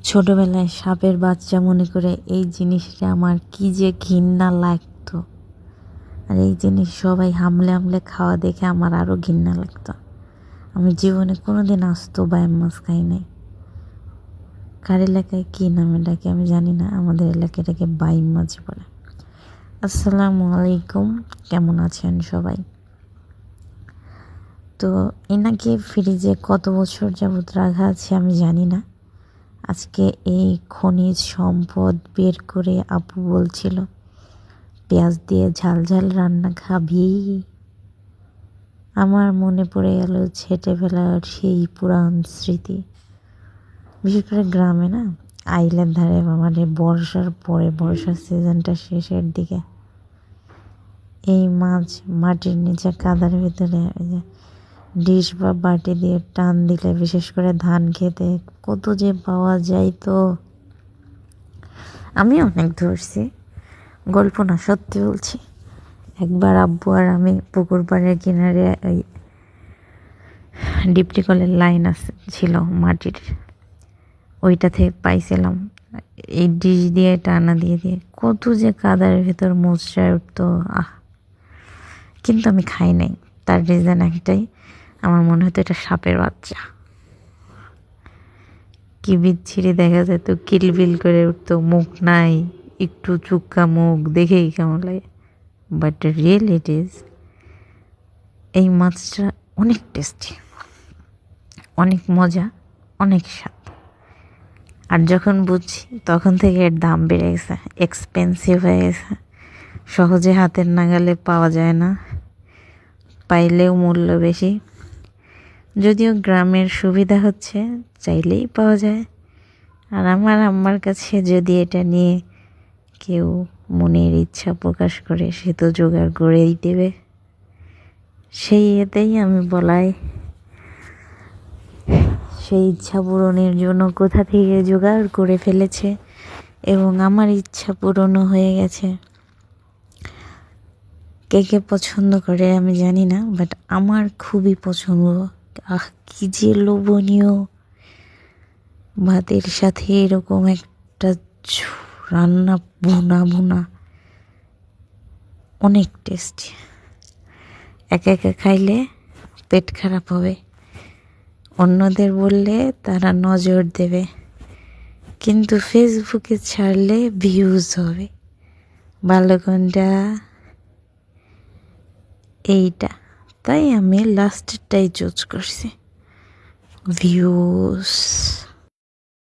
ছোটবেলায় সাপের বাচ্চা মনে করে এই জিনিসটা আমার কি যে ঘৃণা লাগতো। আর এই জিনিস সবাই হামলে হামলে খাওয়া দেখে আমার আরও ঘৃণা লাগতো। আমি জীবনে কোনোদিন আস্ত বায়াম মাছ খাই নাই। কার এলাকায় কী নামে ডাকে আমি জানি না, আমাদের এলাকায় এটাকে বাইম মাছ বলে। আসসালামু আলাইকুম, কেমন আছেন সবাই? তো এনাকে ফ্রিজে কত বছর যাবত রাখা আছে আমি জানি না। আজকে এই খনিজ সম্পদ বের করে আপু বলছিল পেঁয়াজ দিয়ে ঝাল ঝাল রান্না খাবি। আমার মনে পড়ে গেল ছেলেবেলার সেই পুরান স্মৃতি। বিশেষ করে গ্রামে না, আইলের ধারে মানে বর্ষার পরে, বর্ষার সিজনটা শেষের দিকে এই মাছ মাটির নিচে কাদার ভিতরে ডিশ বা বাটি দিয়ে টান দিলে, বিশেষ করে ধান খেতে কত যে পাওয়া যায়। তো আমি অনেক ধরছি, গল্প না, সত্যি বলছি। একবার আব্বু আর আমি পুকুর পাড়ের কিনারে ওই ডিপটি কলের লাইন ছিল মাটির, ওইটা থেকে পাইছিলাম। এই ডিশ দিয়ে টানা দিয়ে দিয়ে কত যে কাদার ভেতর মোচড়ায় উঠতো, কিন্তু আমি খাই নাই। তার রিজন একটাই, আমার মনে হতো এটা সাপের বাচ্চা। কি বিচ্ছিরি দেখা যেত, কিলবিল করে উঠতো, মুখ নাই, একটু চুক্কা মুখ, দেখেই কেমন লাগে। বাট রিয়েল ইট ইজ, এই মাছটা অনেক টেস্টি, অনেক মজা, অনেক স্বাদ। আর যখন বুঝছি তখন থেকে এর দাম বেড়ে গেছে, এক্সপেন্সিভ হয়ে গেছে। সহজে হাতের নাগালে পাওয়া যায় না, পাইলেও মূল্য বেশি। যদিও গ্রামের সুবিধা হচ্ছে চাইলেই পাওয়া যায়। আর আমার আম্মার কাছে যদি এটা নিয়ে কেউ মনের ইচ্ছা প্রকাশ করে, সে তো জোগাড় করেই দেবে। সেই এতেই আমি বলাই, সেই ইচ্ছা পূরণের জন্য কোথা থেকে জোগাড় করে ফেলেছে, এবং আমার ইচ্ছা পূরণও হয়ে গেছে। কে কে পছন্দ করে আমি জানি না, বাট আমার খুবই পছন্দ। কি যে লোভনীয়, ভাতের সাথে এরকম একটা রান্না, ভুনা ভুনা, অনেক টেস্টি। একা একা খাইলে পেট খারাপ হবে, অন্যদের বললে তারা নজর দেবে, কিন্তু ফেসবুকে ছাড়লে ভিউজ হবে। ভালো কোনটা? এইটা। তাই আমি লাস্টেরটাই চুজ করছি, ভিউজ।